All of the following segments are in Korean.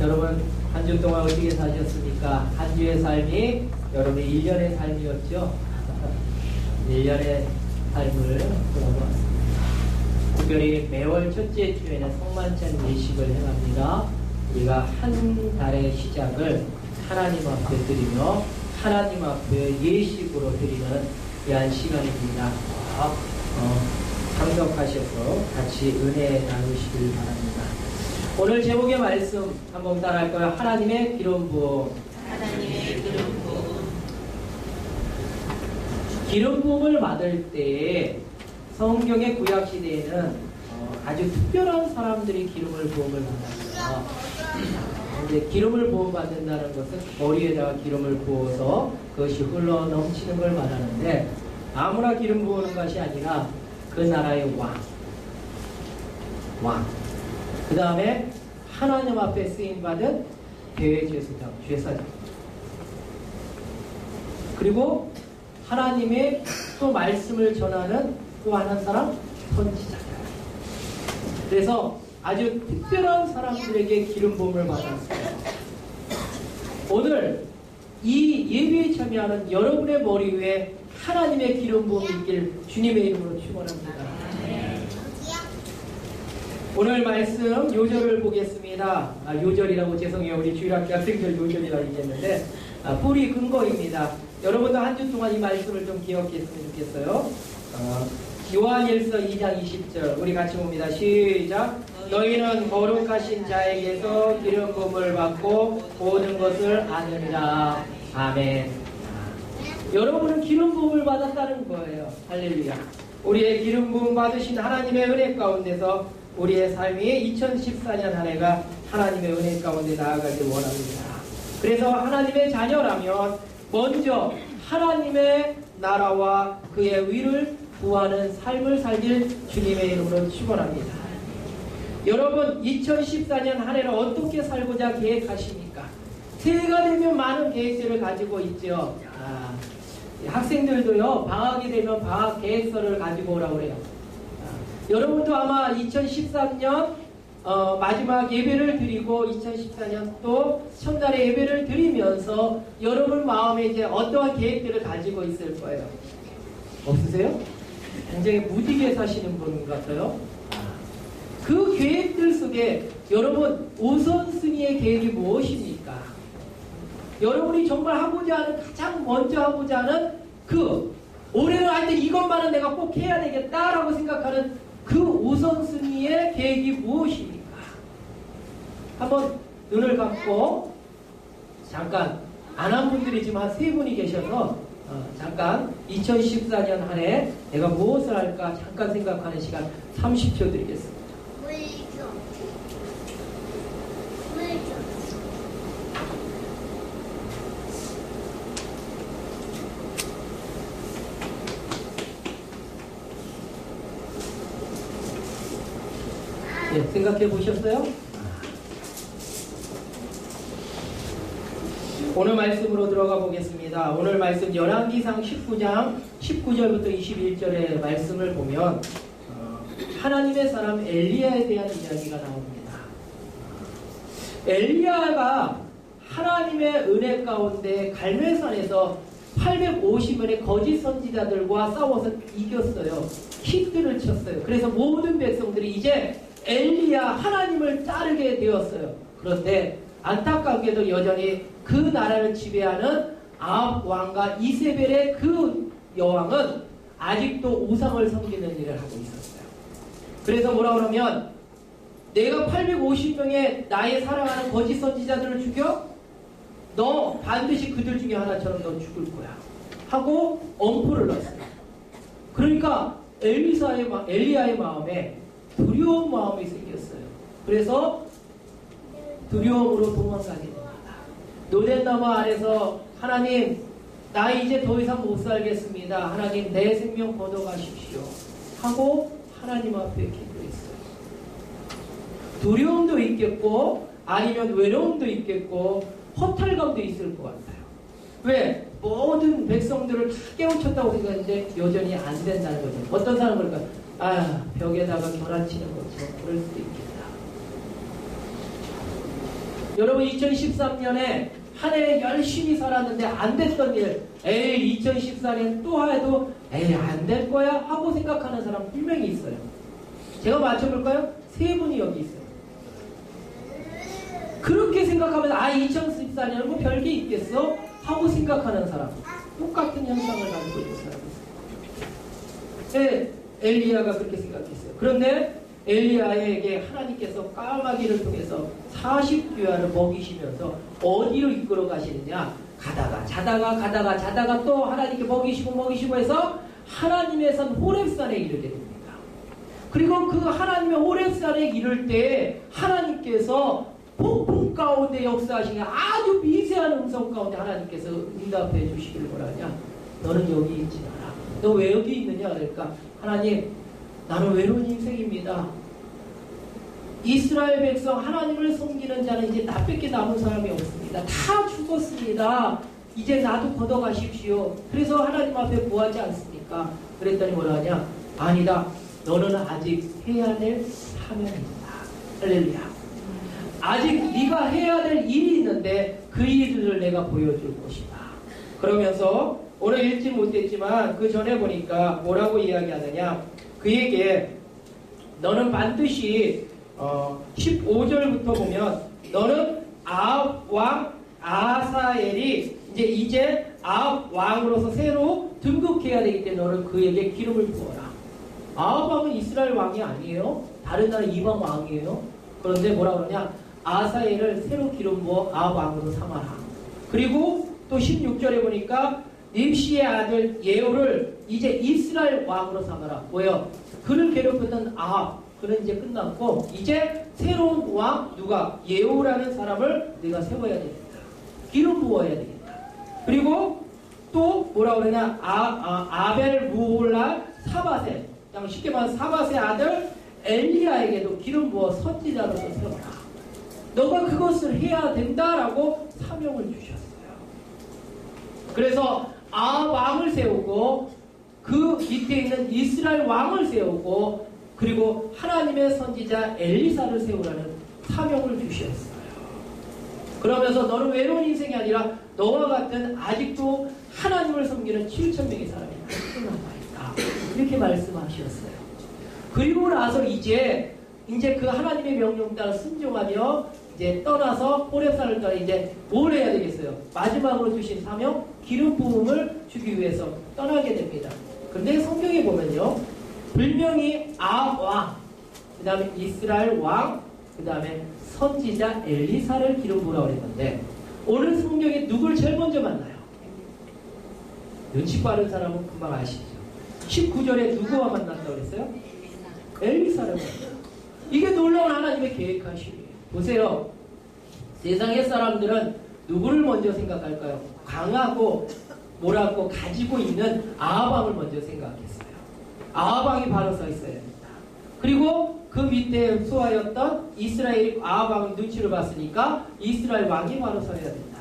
여러분 한 주 동안 어떻게 사셨습니까? 한 주의 삶이 여러분의 1년의 삶이었죠. 1년의 삶을 돌아보았습니다. 특별히 매월 첫째 주에는 성만찬 예식을 행합니다. 우리가 한 달의 시작을 하나님 앞에 드리며 하나님 앞에 예식으로 드리는 귀한 시간입니다. 참석하셔서 같이 은혜 나누시길 바랍니다. 오늘 제목의 말씀 한번 따라할까요? 하나님의 기름 부음. 하나님의 기름 부음. 기름 부음을 받을 때 성경의 구약 시대에는 아주 특별한 사람들이 기름을 부음을 받았어요. 근데 기름을 부음 받는다는 것은 머리에다가 기름을 부어서 그것이 흘러 넘치는 걸 말하는데, 아무나 기름 부으는 것이 아니라 그 나라의 왕. 그 다음에 하나님 앞에 쓰임받은 제사장. 그리고 하나님의 또 말씀을 전하는 또 한 사람, 선지자. 그래서 아주 특별한 사람들에게 기름 부음을 받았어요. 오늘 이 예배에 참여하는 여러분의 머리 위에 하나님의 기름 부음이 있길 주님의 이름으로 축원합니다. 오늘 말씀 요절을 보겠습니다. 요절이라고 죄송해요. 우리 주일학교 학생들 요절이라 얘기했는데 뿌리 근거입니다. 여러분도 한 주 동안 이 말씀을 좀 기억했으면 좋겠어요. 요한일서 2장 20절 우리 같이 봅니다. 시작. 너희는 거룩하신 자에게서 기름 부음을 받고 모든 것을 아느니라. 아멘. 여러분은 기름 부음을 받았다는 거예요. 할렐루야. 우리의 기름 부음 받으신 하나님의 은혜 가운데서 우리의 삶이 2014년 한 해가 하나님의 은혜 가운데 나아가길 원합니다. 그래서 하나님의 자녀라면 먼저 하나님의 나라와 그의 위를 구하는 삶을 살길 주님의 이름으로 축원합니다. 여러분 2014년 한 해를 어떻게 살고자 계획하십니까? 새해가 되면 많은 계획들을 가지고 있죠. 학생들도요, 방학이 되면 방학 계획서를 가지고 오라고 그래요. 여러분도 아마 2013년 마지막 예배를 드리고 2014년 또 첫날의 예배를 드리면서 여러분 마음에 이제 어떠한 계획들을 가지고 있을 거예요. 없으세요? 굉장히 무디게 사시는 분 같아요. 그 계획들 속에 여러분 우선순위의 계획이 무엇입니까? 여러분이 정말 하고자 하는, 가장 먼저 하고자 하는 올해는 하여튼 이것만은 내가 꼭 해야 되겠다라고 생각하는 그 우선순위의 계획이 무엇입니까? 한번 눈을 감고 잠깐, 안 한 분들이 지금 한 3분이 계셔서 잠깐 2014년 한 해 내가 무엇을 할까 잠깐 생각하는 시간 30초 드리겠습니다. 네, 생각해 보셨어요? 오늘 말씀으로 들어가 보겠습니다. 오늘 말씀 열왕기상 19장 19절부터 21절의 말씀을 보면 하나님의 사람 엘리야에 대한 이야기가 나옵니다. 엘리야가 하나님의 은혜 가운데 갈멜산에서 850명의 거짓 선지자들과 싸워서 이겼어요. 킥들을 쳤어요. 그래서 모든 백성들이 이제 엘리야 하나님을 따르게 되었어요. 그런데 안타깝게도 여전히 그 나라를 지배하는 아합 왕과 이세벨의 그 여왕은 아직도 우상을 섬기는 일을 하고 있었어요. 그래서 뭐라 그러면 내가 850명의 나의 사랑하는 거짓 선지자들을 죽여? 너 반드시 그들 중에 하나처럼 너 죽을 거야 하고 엄포를 놨어요. 그러니까 엘리야의 마음에 두려운 마음이 생겼어요. 그래서 두려움으로 도망가게 됩니다. 노덴나무 아래서 하나님, 나 이제 더 이상 못 살겠습니다. 하나님, 내 생명 걷어가십시오 하고 하나님 앞에 기도했어요. 두려움도 있겠고 아니면 외로움도 있겠고 허탈감도 있을 것 같아요. 왜? 모든 백성들을 다 깨우쳤다고 생각했는데 여전히 안 된다는 거죠. 어떤 사람은 그럴까? 벽에다가 결함치는 것처럼 그럴 수도 있겠다. 여러분 2013년에 한 해 열심히 살았는데 안 됐던 일, 에이 2014년 또 해도 에이 안 될 거야 하고 생각하는 사람 분명히 있어요. 제가 맞춰볼까요? 세 분이 여기 있어요. 그렇게 생각하면 2014년은 뭐 별게 있겠어? 하고 생각하는 사람, 똑같은 현상을 가지고 있는 사람이 있어요. 네, 엘리야가 그렇게 생각했어요. 그런데 엘리야에게 하나님께서 까마귀를 통해서 40주야를 먹이시면서 어디로 이끌어 가시느냐? 가다가 자다가 또 하나님께 먹이시고 해서 하나님의 산 호렙산에 이르게 됩니다. 그리고 그 하나님의 호렙산에 이를 때 하나님께서 폭풍 가운데 역사하시는 아주 미세한 음성 가운데 하나님께서 응답해 주시기를 원하냐? 너는 여기 있지 마라. 너 왜 여기 있느냐? 그러니까 하나님, 나는 외로운 인생입니다. 이스라엘 백성 하나님을 섬기는 자는 이제 나밖에 남은 사람이 없습니다. 다 죽었습니다. 이제 나도 걷어가십시오. 그래서 하나님 앞에 구하지 않습니까? 그랬더니 뭐라 하냐? 아니다. 너는 아직 해야 될 사명이 있다. 할렐루야. 아직 네가 해야 될 일이 있는데 그 일을 내가 보여줄 것이다. 그러면서 오늘 읽지 못했지만 그 전에 보니까 뭐라고 이야기하느냐? 그에게 너는 반드시 15절부터 보면 너는 아합 왕 아하사엘이 이제 아합 왕으로서 새로 등극해야 되기 때문에 너는 그에게 기름을 부어라. 아합 왕은 이스라엘 왕이 아니에요. 다른 나라 이방 왕이에요. 그런데 뭐라 그러냐? 아하사엘을 새로 기름 부어 아합 왕으로 삼아라. 그리고 또 16절에 보니까 nim시의 아들 예후를 이제 이스라엘 왕으로 삼아라. 뭐예요? 그를 괴롭혔던 아합, 그는 이제 끝났고 이제 새로운 왕 누가? 예후라는 사람을 네가 세워야 되겠다. 기름 부어야 되겠다. 그리고 또 뭐라 그러냐? 아벨 무홀라 사바세, 그냥 쉽게 말해서 사바세 아들 엘리야에게도 기름 부어 선지자로서 세워라. 너가 그것을 해야 된다라고 사명을 주셨어요. 그래서 아합 왕을 세우고 그 밑에 있는 이스라엘 왕을 세우고 그리고 하나님의 선지자 엘리사를 세우라는 사명을 주셨어요. 그러면서 너는 외로운 인생이 아니라 너와 같은 아직도 하나님을 섬기는 7,000명의 사람이 남아있다. 이렇게 말씀하셨어요. 그리고 나서 이제 그 하나님의 명령 따라 순종하며 이제 떠나서 호렙산을 떠나 이제 뭘 해야 되겠어요? 마지막으로 주신 사명, 기름 부음을 주기 위해서 떠나게 됩니다. 그런데 성경에 보면요, 분명히 아합 왕, 그 다음에 이스라엘 왕, 그 다음에 선지자 엘리사를 기름 부으라고 했는데 오늘 성경에 누굴 제일 먼저 만나요? 눈치 빠른 사람은 금방 아시죠? 19절에 누구와 만났다고 그랬어요? 엘리사를 만나요. 이게 놀라운 하나님의 계획하심이에요. 보세요. 세상의 사람들은 누구를 먼저 생각할까요? 강하고 뭐라고 가지고 있는 아합 왕을 먼저 생각했어요. 아합 왕이 바로 서 있어야 됩니다. 그리고 그 밑에 소하였던 이스라엘 아합 왕의 눈치를 봤으니까 이스라엘 왕이 바로 서야 된다.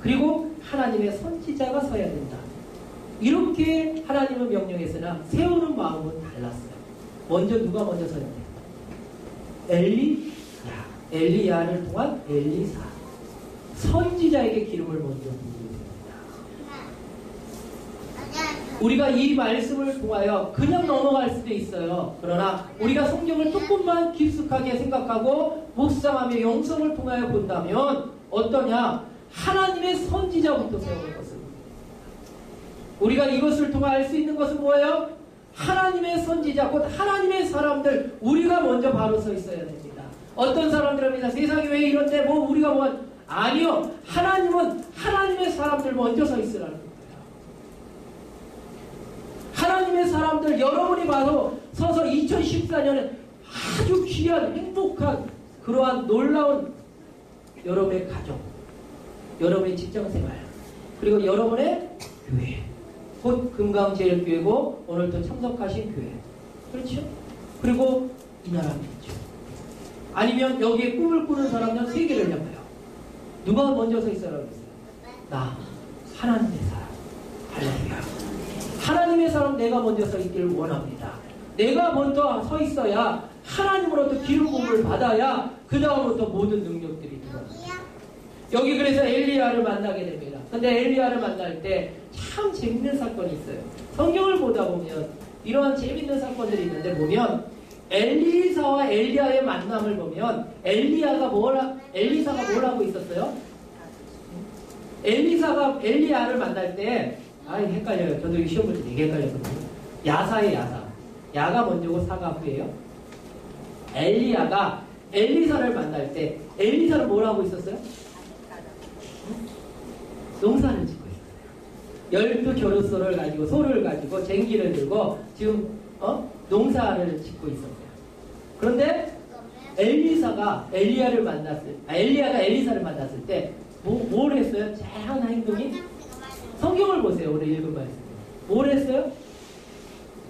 그리고 하나님의 선지자가 서야 된다. 이렇게 하나님은 명령했으나 세우는 마음은 달랐어요. 먼저 누가 먼저 서야 돼요? 엘리야를 통한 엘리사, 선지자에게 기름을 먼저 부으게 됩니다. 우리가 이 말씀을 통하여 그냥 넘어갈 수도 있어요. 그러나 우리가 성경을 조금만 깊숙하게 생각하고 묵상하며 영성을 통하여 본다면 어떠냐? 하나님의 선지자부터 세우는 것은, 우리가 이것을 통해 알 수 있는 것은 뭐예요? 하나님의 선지자, 곧 하나님의 사람들, 우리가 먼저 바로 서 있어야 됩니다. 어떤 사람들입니다. 세상이 왜 이런데 뭐 우리가 뭐, 아니요. 하나님은 하나님의 사람들 먼저 서 있으라는 거예요. 하나님의 사람들 여러분이 바로 서서 2014년에 아주 귀한 행복한 그러한 놀라운 여러분의 가족, 여러분의 직장생활, 그리고 여러분의 교회, 곧 금강제일교회고 오늘 또 참석하신 교회, 그렇죠? 그리고 이 나라겠죠. 아니면 여기에 꿈을 꾸는 사람들은 세계를 향하여 누가 먼저 서 있어라고 했어요? 나, 하나님의 사람. 할렐루야. 하나님의 사람 내가 먼저 서 있기를 원합니다. 내가 먼저 서 있어야 하나님으로부터 기름 부음을 받아야 그 다음부터 모든 능력들이 들어옵니다. 여기 그래서 엘리야를 만나게 됩니다. 근데 엘리야를 만날 때 참 재밌는 사건이 있어요. 성경을 보다 보면 이러한 재밌는 사건들이 있는데 보면 엘리사와 엘리야의 만남을 보면 엘리사가 뭘 하고 있었어요? 엘리사가 엘리야를 만날 때 헷갈려요. 저도 이 시험 볼 때 되게 헷갈렸거든요. 야사의 야사. 야가 먼저고 사가 후예요. 엘리야가 엘리사를 만날 때 엘리사는 뭘 하고 있었어요? 농사를 짓고 있었어요. 12 겨루소를 가지고 소를 가지고 쟁기를 들고 지금 농사를 짓고 있었어요. 그런데 엘리야가 엘리사를 만났을 때 뭘 했어요? 제한 행동이 성경을 보세요. 오늘 읽은 말씀. 뭘 했어요?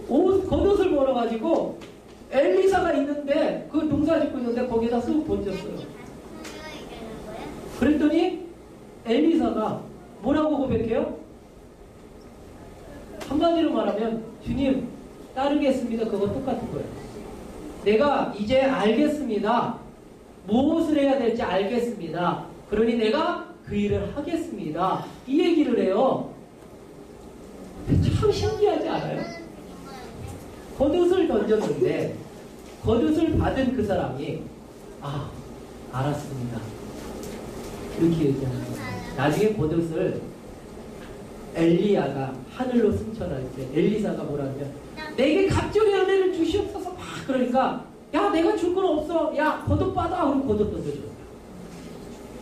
겉옷을 벌어가지고 엘리사가 있는데 그 농사 짓고 있는데 거기에다 쑥 던졌어요. 그랬더니 엘리사가 뭐라고 고백해요? 한마디로 말하면 주님 따르겠습니다. 그거 똑같은 거예요. 내가 이제 알겠습니다. 무엇을 해야 될지 알겠습니다. 그러니 내가 그 일을 하겠습니다. 이 얘기를 해요. 참 신기하지 않아요? 겉옷을 던졌는데 겉옷을 받은 그 사람이 알았습니다. 이렇게 얘기하는 거예요. 나중에 겉옷을 엘리야가 하늘로 승천할 때 엘리사가 뭐라 하냐면 내게 갑절의 은혜를 주시옵소서 막 그러니까 야 내가 줄 건 없어 야 겉옷 받아 그러고 겉옷 던져줬어요.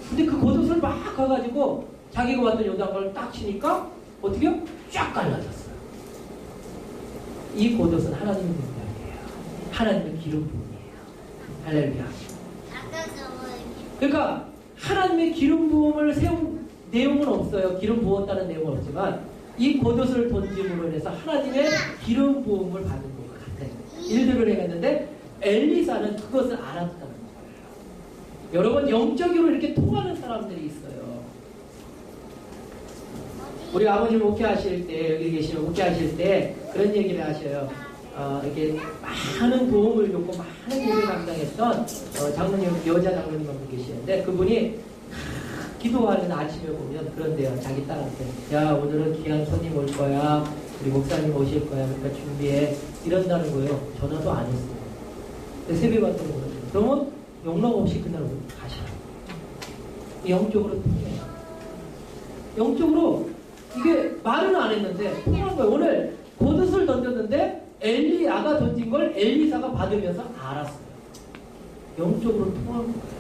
근데 그 겉옷을 막 가가지고 자기가 왔던 요단강을 딱 치니까 어떻게요? 쫙 갈라졌어요. 이 겉옷은 하나님의 능력이에요. 하나님의 기름 부음이에요. 할렐루야. 그러니까 하나님의 기름 부음을 세운 내용은 없어요. 기름 부었다는 내용은 없지만 이 겉옷을 던짐으로 인해서 하나님의 기름 부음을 받은 것 같아요. 일들을 해갔는데 엘리사는 그것을 알았다는 거예요. 여러분 영적으로 이렇게 통하는 사람들이 있어요. 우리 아버님 목회하실 때 여기 계시는 목회하실 때 그런 얘기를 하셔요. 이렇게 많은 도움을 줬고 많은 일을 감당했던 장로님 여자 장로님 한 분 계시는데 그분이 기도하는 아침에 보면 그런데요. 자기 딸한테 야 오늘은 귀한 손님 올 거야. 우리 목사님 오실 거야. 그러니까 준비해. 이런다는 거예요. 전화도 안 했어요. 근데 세배 받던 거예요. 그러면 용납 없이 그날 가셔요. 영적으로 통해요. 영적으로 이게 말은 안 했는데 통한 거예요. 오늘 겉옷을 던졌는데 엘리야가 던진 걸 엘리사가 받으면서 알았어요. 영적으로 통한 거예요.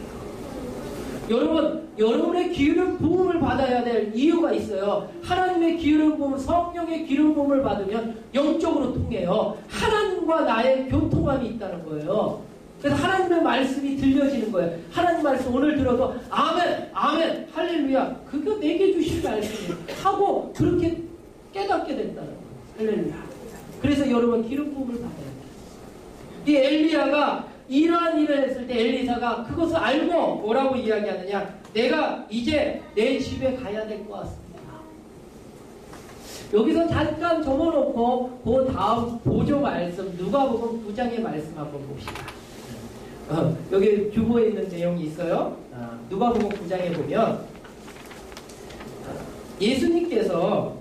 여러분, 여러분의 기름 부음을 받아야 될 이유가 있어요. 하나님의 기름 부음, 성령의 기름 부음을 받으면 영적으로 통해요. 하나님과 나의 교통함이 있다는 거예요. 그래서 하나님의 말씀이 들려지는 거예요. 하나님 말씀 오늘 들어도 아멘, 아멘, 할렐루야. 그거 내게 주신 말씀이에요. 하고 그렇게 깨닫게 된다는 거예요. 할렐루야. 그래서 여러분 기름 부음을 받아야 돼요. 이 엘리야가 이러한 일을 했을 때 엘리사가 그것을 알고 뭐라고 이야기하느냐? 내가 이제 내 집에 가야 될 것 같습니다. 여기서 잠깐 접어놓고 그 다음 보조 말씀 누가복음 9장의 말씀 한번 봅시다. 여기 주보에 있는 내용이 있어요. 누가복음 9장에 보면 예수님께서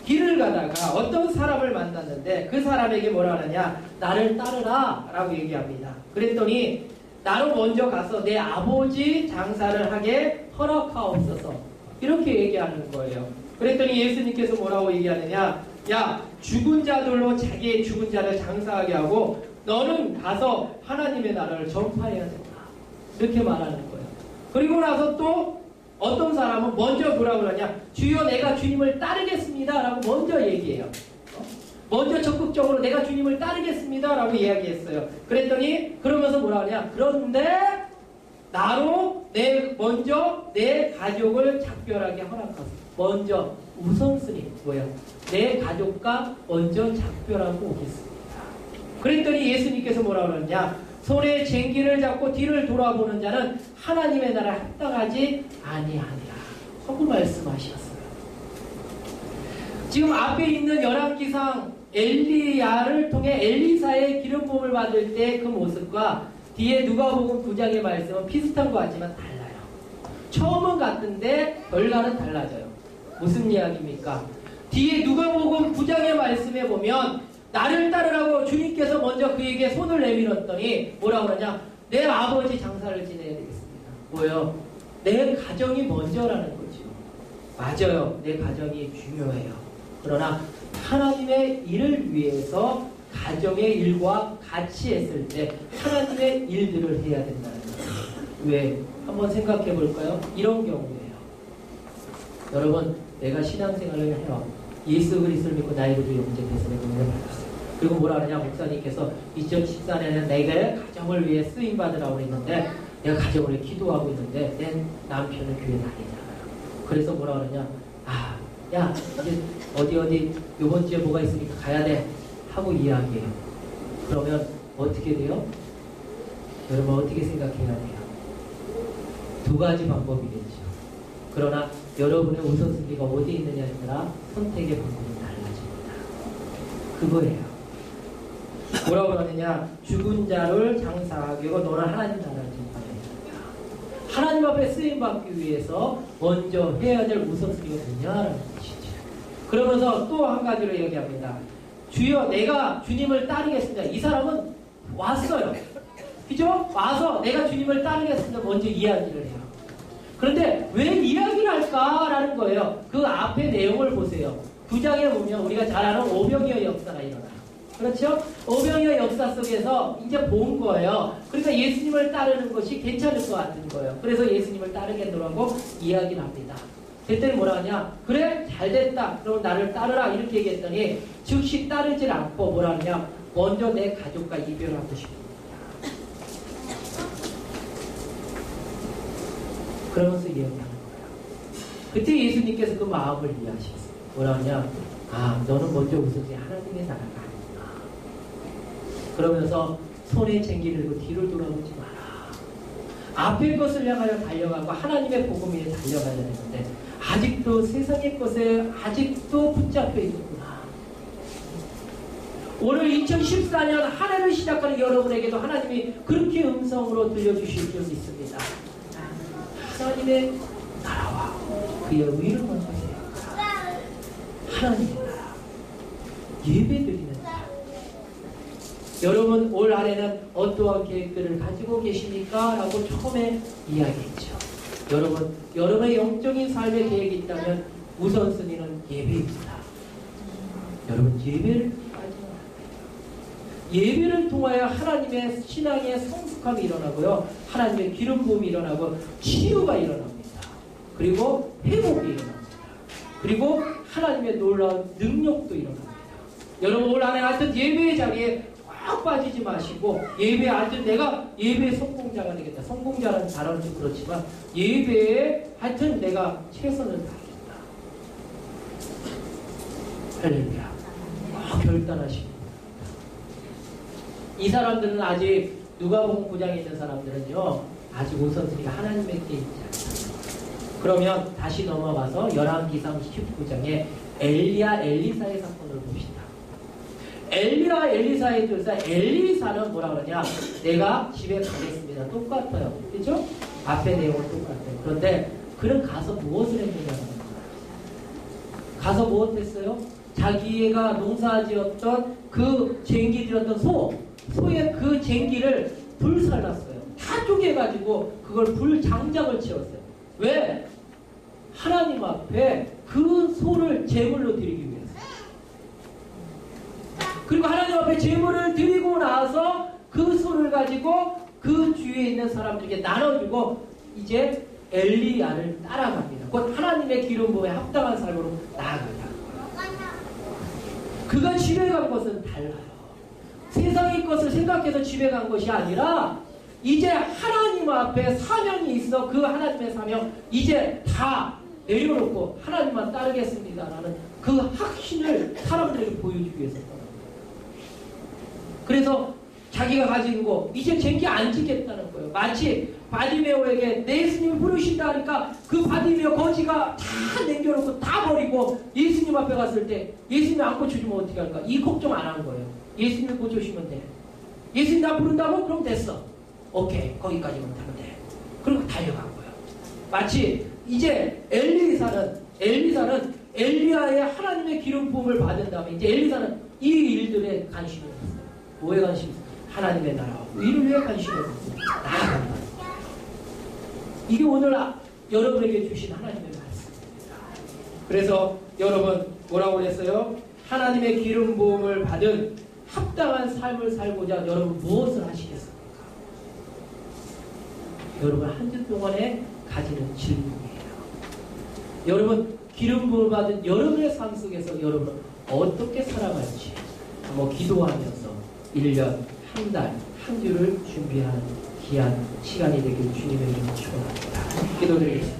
길을 가다가 어떤 사람을 만났는데 그 사람에게 뭐라 하느냐? 나를 따르라 라고 얘기합니다. 그랬더니 나로 먼저 가서 내 아버지 장사를 하게 허락하옵소서 이렇게 얘기하는 거예요. 그랬더니 예수님께서 뭐라고 얘기하느냐? 야 죽은 자들로 자기의 죽은 자를 장사하게 하고 너는 가서 하나님의 나라를 전파해야 된다. 이렇게 말하는 거예요. 그리고 나서 또 어떤 사람은 먼저 뭐라고 그러냐? 주여 내가 주님을 따르겠습니다 라고 먼저 얘기해요. 먼저 적극적으로 내가 주님을 따르겠습니다 라고 이야기했어요. 그랬더니 그러면서 뭐라 하냐? 그런데 나로 먼저 내 가족을 작별하게 허락하소서. 먼저 우선순위 뭐야? 내 가족과 먼저 작별하고 오겠습니다. 그랬더니 예수님께서 뭐라 그러냐? 손에 쟁기를 잡고 뒤를 돌아보는 자는 하나님의 나라에 합당하지 아니하니라 하고 말씀하셨어요. 지금 앞에 있는 열왕기상 엘리야를 통해 엘리사의 기름 부음을 받을 때 그 모습과 뒤에 누가복음 9장의 말씀은 비슷한 것 같지만 달라요. 처음은 같은데 결과는 달라져요. 무슨 이야기입니까? 뒤에 누가복음 9장의 말씀에 보면 나를 따르라고 주님께서 먼저 그에게 손을 내밀었더니 뭐라고 그러냐? 내 아버지 장사를 지내야 되겠습니다. 뭐요? 내 가정이 먼저라는 거죠. 맞아요. 내 가정이 중요해요. 그러나 하나님의 일을 위해서 가정의 일과 같이 했을 때 하나님의 일들을 해야 된다는 거예요. 왜? 한번 생각해 볼까요? 이런 경우예요. 여러분, 내가 신앙생활을 해요. 예수 그리스도를 믿고 나의 구주 영제 대선에 은혜를 받았어요. 그리고 뭐라 하느냐, 목사님께서 2014년에 내가 가정을 위해 쓰임 받으라고 했는데 내가 가정을 위해 기도하고 있는데 내 남편은 교회 다니잖아요. 그래서 뭐라 그러냐, 야 이제 어디 요번 주에 뭐가 있으니까 가야 돼 하고 이야기해요. 그러면 어떻게 돼요? 여러분 어떻게 생각해야 돼요? 두 가지 방법이겠죠. 그러나 여러분의 우선순위가 어디에 있느냐에 따라 선택의 방법이 달라집니다. 그거예요. 뭐라고 그러느냐, 죽은 자를 장사하기 위해 너는 하나님 나라를 전파해야 된다. 하나님 앞에 쓰임받기 위해서 먼저 해야 될 우선순위가 뭐냐라는 것이죠. 그러면서 또 한 가지로 얘기합니다. 주여 내가 주님을 따르겠습니다. 이 사람은 왔어요. 그죠? 와서 내가 주님을 따르겠습니다. 먼저 이야기를 해요. 그런데 왜 이야기를 할까라는 거예요. 그 앞에 내용을 보세요. 9장에 보면 우리가 잘 아는 오병이어 역사가 일어나요. 그렇죠? 오병이어 역사 속에서 이제 본 거예요. 그러니까 예수님을 따르는 것이 괜찮을 것 같은 거예요. 그래서 예수님을 따르겠노라고 이야기를 합니다. 그랬더니 뭐라 하냐, 그래 잘됐다 그럼 나를 따르라 이렇게 얘기했더니 즉시 따르질 않고 뭐라 하냐, 먼저 내 가족과 이별하고 싶습니다. 그러면서 이야기하는 거예요. 그때 예수님께서 그 마음을 이해하셨어요. 뭐라 하냐, 너는 먼저 우선시 하나님의 나라가 아니구나. 그러면서 손에 쟁기를 들고 뒤를 돌아보지 마라. 앞의 것을 향하여 달려가고 하나님의 복음 위에 달려가야 되는데 아직도 세상의 것에 아직도 붙잡혀 있구나. 오늘 2014년 한 해를 시작하는 여러분에게도 하나님이 그렇게 음성으로 들려주실 수 있습니다. 하나님의 나라와 그의 의를 먼저 생각하라. 하나님의 나라, 예배드리는 나라. 여러분 올 한해는 어떠한 계획들을 가지고 계십니까? 라고 처음에 이야기했죠. 여러분, 여러분의 영적인 삶의 계획이 있다면 우선순위는 예배입니다. 여러분 예배를 예배를 통하여 하나님의 신앙의 성숙함이 일어나고요. 하나님의 기름 부음이 일어나고 치유가 일어납니다. 그리고 회복이 일어납니다. 그리고 하나님의 놀라운 능력도 일어납니다. 여러분 올 한해 하여튼 예배의 자리에 꽉 빠지지 마시고 예배에 하여튼 내가 예배의 성공자가 되겠다. 성공자라는 단어는 좀 그렇지만 예배에 하여튼 내가 최선을 다하겠다. 할렐루야. 결단하시고 이 사람들은 아직 누가복음 9장에 있는 사람들은요 아직 우선순위가 하나님께 있지 않습니다. 그러면 다시 넘어가서 열왕기상 19장에 엘리야 엘리사의 사건을 봅시다. 엘리야 엘리사의 조사, 엘리사는 뭐라 그러냐, 내가 집에 가겠습니다. 똑같아요. 그렇죠? 앞에 내용은 똑같아요. 그런데 그는 가서 무엇을 했느냐는 거예요. 가서 무엇 했어요? 자기가 농사지었던 그 쟁기 들었던 소의 그 쟁기를 불살랐어요. 다 쪼개가지고 그걸 불장작을 치웠어요. 왜? 하나님 앞에 그 소를 제물로 드리기 위해서. 그리고 하나님 앞에 제물을 드리고 나서 그 소를 가지고 그 주위에 있는 사람들에게 나눠주고 이제 엘리야를 따라갑니다. 곧 하나님의 기름 부음에 합당한 삶으로 나아간다. 그가 집에 간 것은 달라요. 세상의 것을 생각해서 집에 간 것이 아니라 이제 하나님 앞에 사명이 있어. 그 하나님의 사명 이제 다 내려놓고 하나님만 따르겠습니다라는 그 확신을 사람들에게 보여주기 위해서 떠납니다. 그래서 자기가 가진 거 이제 쟁기 안 지겠다는 거예요. 마치 바디메오에게 내 예수님을 부르신다 하니까 그 바디메오 거지가 다 남겨놓고 다 버리고 예수님 앞에 갔을 때 예수님이 안 고쳐주면 어떻게 할까? 이 걱정 안 한 거예요. 예수님을 고쳐주시면 돼. 예수님 나 부른다고? 그럼 됐어. 오케이, 거기까지만 하면 돼. 그리고 달려간 거예요. 마치 이제 엘리사는 엘리야의 하나님의 기름 부음을 받은 다음에 이제 엘리사는 이 일들에 관심이 없어요. 뭐에 관심이 있어요? 하나님의 나라와 이를 위해 관심이 없어요. 나아간다. 이게 오늘 여러분에게 주신 하나님의 말씀입니다. 그래서 여러분 뭐라고 그랬어요? 하나님의 기름 부음을 받은 합당한 삶을 살고자 여러분 무엇을 하시겠습니까? 여러분 한 주 동안에 가지는 질문이에요. 여러분 기름 부음을 받은 여러분의 삶 속에서 여러분 어떻게 살아갈지 한번 기도하면서 1년, 한 달, 한 주를 준비하는 귀한 시간이 되길 주님의 이름으로 축원합니다. 기도드리겠습니다.